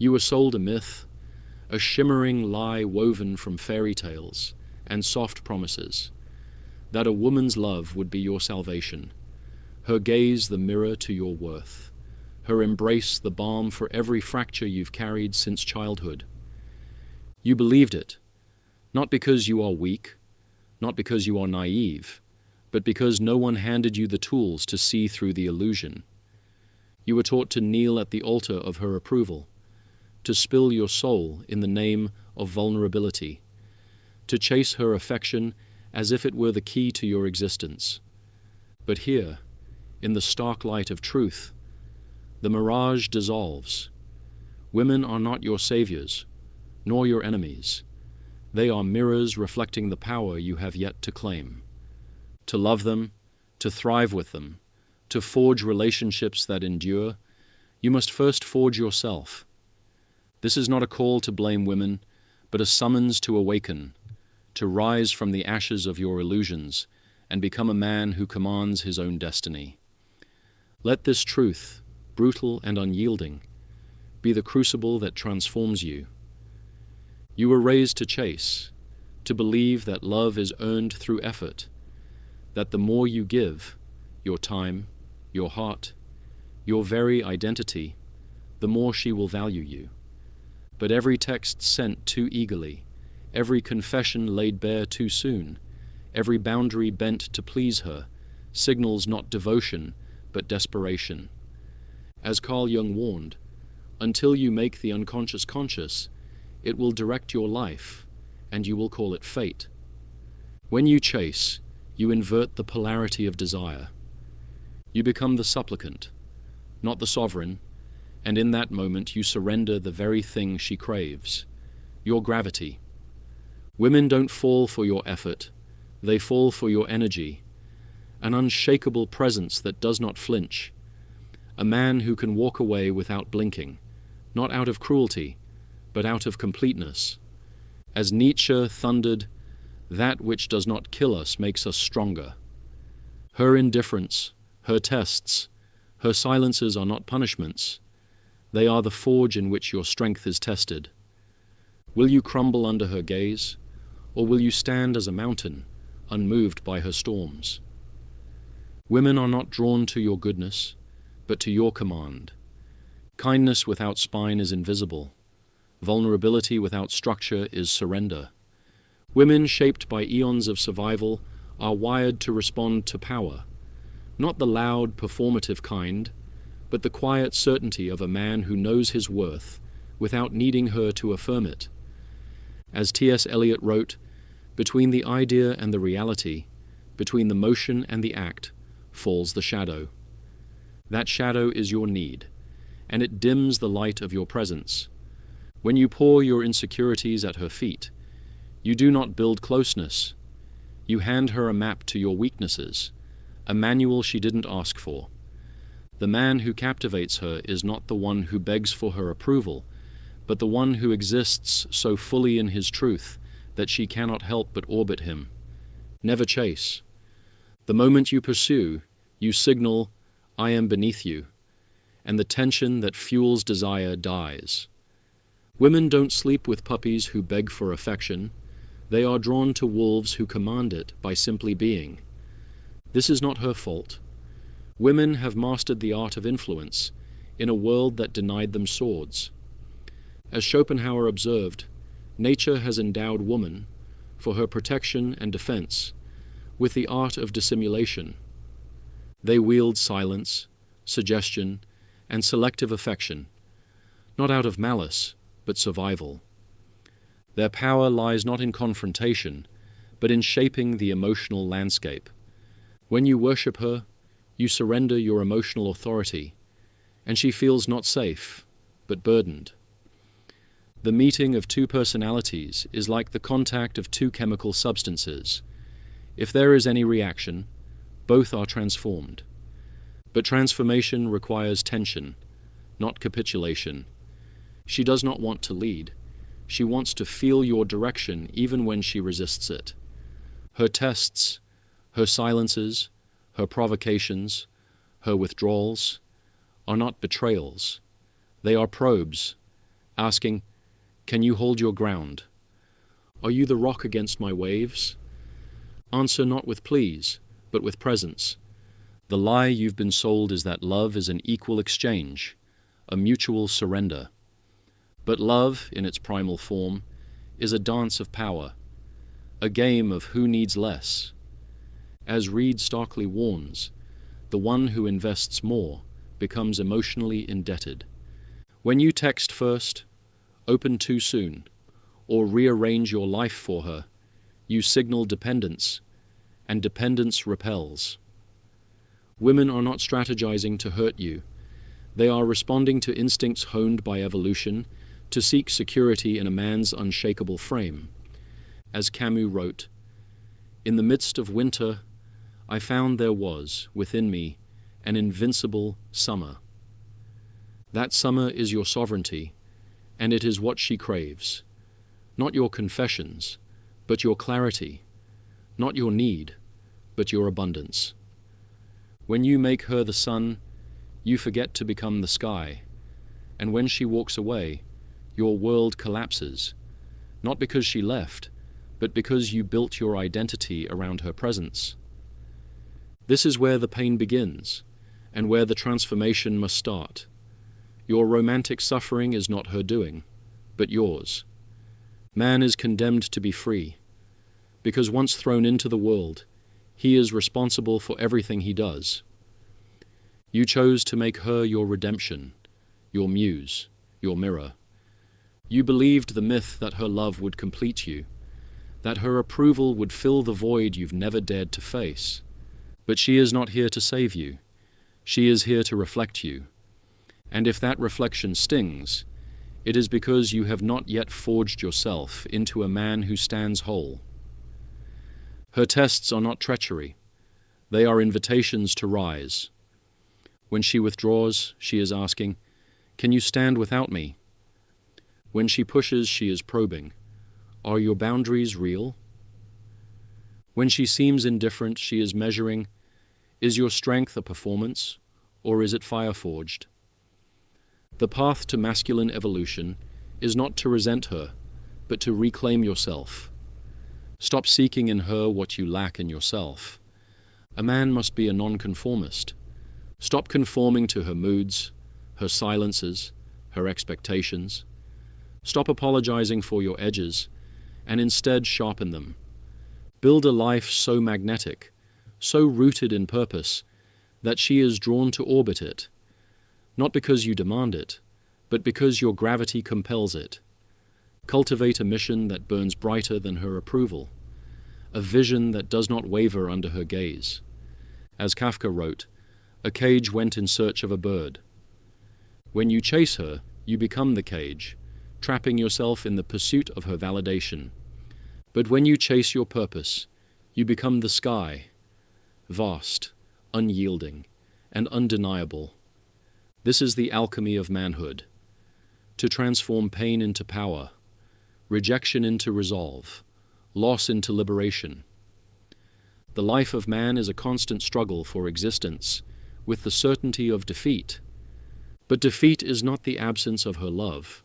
You were sold a myth, a shimmering lie woven from fairy tales and soft promises, that a woman's love would be your salvation, her gaze the mirror to your worth, her embrace the balm for every fracture you've carried since childhood. You believed it, not because you are weak, not because you are naive, but because no one handed you the tools to see through the illusion. You were taught to kneel at the altar of her approval, to spill your soul in the name of vulnerability, to chase her affection as if it were the key to your existence. But here, in the stark light of truth, the mirage dissolves. Women are not your saviors, nor your enemies. They are mirrors reflecting the power you have yet to claim. To love them, to thrive with them, to forge relationships that endure, you must first forge yourself. This is not a call to blame women, but a summons to awaken, to rise from the ashes of your illusions and become a man who commands his own destiny. Let this truth, brutal and unyielding, be the crucible that transforms you. You were raised to chase, to believe that love is earned through effort, that the more you give, your time, your heart, your very identity, the more she will value you. But every text sent too eagerly, every confession laid bare too soon, every boundary bent to please her, signals not devotion, but desperation. As Carl Jung warned, until you make the unconscious conscious, it will direct your life, and you will call it fate. When you chase, you invert the polarity of desire. You become the supplicant, not the sovereign, and in that moment you surrender the very thing she craves, your gravity. Women don't fall for your effort, they fall for your energy, an unshakable presence that does not flinch, a man who can walk away without blinking, not out of cruelty, but out of completeness. As Nietzsche thundered, that which does not kill us makes us stronger. Her indifference, her tests, her silences are not punishments. They are the forge in which your strength is tested. Will you crumble under her gaze, or will you stand as a mountain, unmoved by her storms? Women are not drawn to your goodness, but to your command. Kindness without spine is invisible. Vulnerability without structure is surrender. Women shaped by eons of survival are wired to respond to power, not the loud, performative kind, but the quiet certainty of a man who knows his worth without needing her to affirm it. As T.S. Eliot wrote, between the idea and the reality, between the motion and the act, falls the shadow. That shadow is your need, and it dims the light of your presence. When you pour your insecurities at her feet, you do not build closeness. You hand her a map to your weaknesses, a manual she didn't ask for. The man who captivates her is not the one who begs for her approval, but the one who exists so fully in his truth that she cannot help but orbit him. Never chase. The moment you pursue, you signal, I am beneath you, and the tension that fuels desire dies. Women don't sleep with puppies who beg for affection. They are drawn to wolves who command it by simply being. This is not her fault. Women have mastered the art of influence in a world that denied them swords. As Schopenhauer observed, nature has endowed woman, for her protection and defense, with the art of dissimulation. They wield silence, suggestion, and selective affection, not out of malice, but survival. Their power lies not in confrontation, but in shaping the emotional landscape. When you worship her, you surrender your emotional authority, and she feels not safe, but burdened. The meeting of two personalities is like the contact of two chemical substances. If there is any reaction, both are transformed. But transformation requires tension, not capitulation. She does not want to lead. She wants to feel your direction even when she resists it. Her tests, her silences, her provocations, her withdrawals, are not betrayals. They are probes, asking, "Can you hold your ground? Are you the rock against my waves?" Answer not with pleas, but with presence. The lie you've been sold is that love is an equal exchange, a mutual surrender. But love, in its primal form, is a dance of power, a game of who needs less. As Reed starkly warns, the one who invests more becomes emotionally indebted. When you text first, open too soon, or rearrange your life for her, you signal dependence, and dependence repels. Women are not strategizing to hurt you. They are responding to instincts honed by evolution to seek security in a man's unshakable frame. As Camus wrote, "In the midst of winter, I found there was, within me, an invincible summer. That summer is your sovereignty, and it is what she craves. Not your confessions, but your clarity. Not your need, but your abundance. When you make her the sun, you forget to become the sky, and when she walks away, your world collapses, not because she left, but because you built your identity around her presence. This is where the pain begins, and where the transformation must start. Your romantic suffering is not her doing, but yours. Man is condemned to be free, because once thrown into the world, he is responsible for everything he does. You chose to make her your redemption, your muse, your mirror. You believed the myth that her love would complete you, that her approval would fill the void you've never dared to face. But she is not here to save you. She is here to reflect you. And if that reflection stings, it is because you have not yet forged yourself into a man who stands whole. Her tests are not treachery. They are invitations to rise. When she withdraws, she is asking, "Can you stand without me?" When she pushes, she is probing, "Are your boundaries real?" When she seems indifferent, she is measuring, "Is your strength a performance, or is it fire-forged?" The path to masculine evolution is not to resent her, but to reclaim yourself. Stop seeking in her what you lack in yourself. A man must be a nonconformist. Stop conforming to her moods, her silences, her expectations. Stop apologizing for your edges, and instead sharpen them. Build a life so magnetic, so rooted in purpose, that she is drawn to orbit it, not because you demand it, but because your gravity compels it. Cultivate a mission that burns brighter than her approval, a vision that does not waver under her gaze. As Kafka wrote, "A cage went in search of a bird." When you chase her, you become the cage, trapping yourself in the pursuit of her validation. But when you chase your purpose, you become the sky, vast, unyielding, and undeniable. This is the alchemy of manhood, to transform pain into power, rejection into resolve, loss into liberation. The life of man is a constant struggle for existence, with the certainty of defeat. But defeat is not the absence of her love.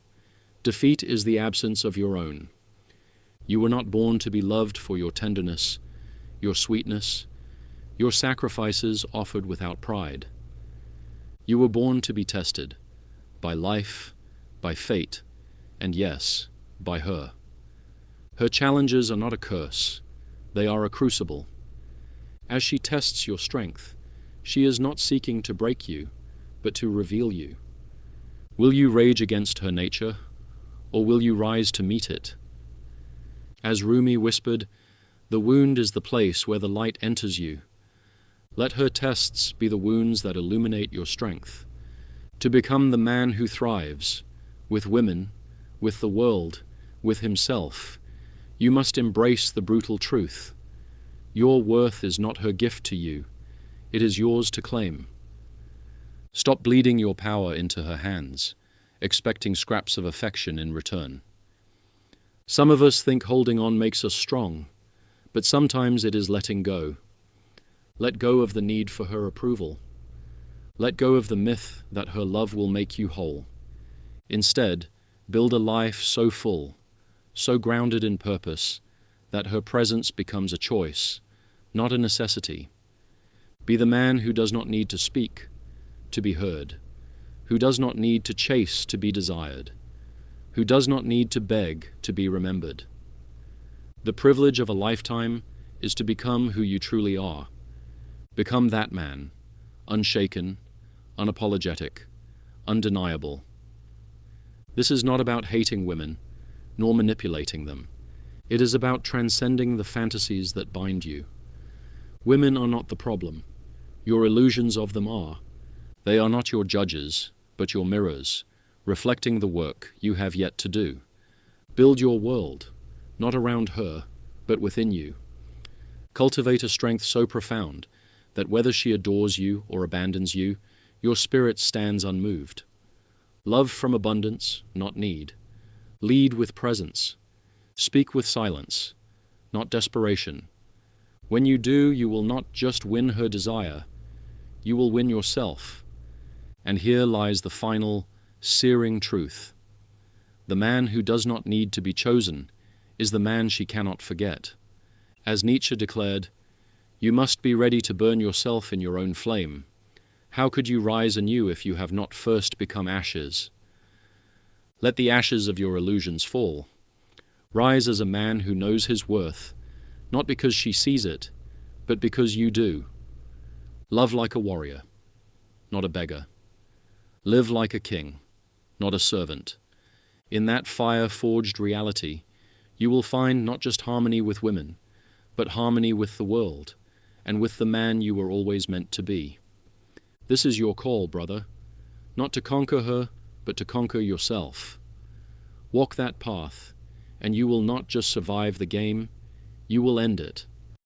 Defeat is the absence of your own. You were not born to be loved for your tenderness, your sweetness, your sacrifices offered without pride. You were born to be tested, by life, by fate, and yes, by her. Her challenges are not a curse, they are a crucible. As she tests your strength, she is not seeking to break you, but to reveal you. Will you rage against her nature, or will you rise to meet it? As Rumi whispered, "The wound is the place where the light enters you." Let her tests be the wounds that illuminate your strength. To become the man who thrives, with women, with the world, with himself, you must embrace the brutal truth. Your worth is not her gift to you, it is yours to claim. Stop bleeding your power into her hands, expecting scraps of affection in return. Some of us think holding on makes us strong, but sometimes it is letting go. Let go of the need for her approval. Let go of the myth that her love will make you whole. Instead, Build a life so full, so grounded in purpose, that her presence becomes a choice, not a necessity. Be the man who does not need to speak to be heard, who does not need to chase to be desired, who does not need to beg to be remembered. The privilege of a lifetime is to become who you truly are. Become that man, unshaken, unapologetic, undeniable. This is not about hating women, nor manipulating them. It is about transcending the fantasies that bind you. Women are not the problem. Your illusions of them are. They are not your judges, but your mirrors, reflecting the work you have yet to do. Build your world, not around her, but within you. Cultivate a strength so profound that whether she adores you or abandons you, your spirit stands unmoved. Love from abundance, not need. Lead with presence. Speak with silence, not desperation. When you do, you will not just win her desire, you will win yourself. And here lies the final, searing truth. The man who does not need to be chosen is the man she cannot forget. As Nietzsche declared, "You must be ready to burn yourself in your own flame. How could you rise anew if you have not first become ashes? Let the ashes of your illusions fall. Rise as a man who knows his worth, not because she sees it, but because you do. Love like a warrior, not a beggar. Live like a king, not a servant. In that fire-forged reality, you will find not just harmony with women, but harmony with the world, and with the man you were always meant to be. This is your call, brother, not to conquer her, but to conquer yourself. Walk that path, and you will not just survive the game, you will end it.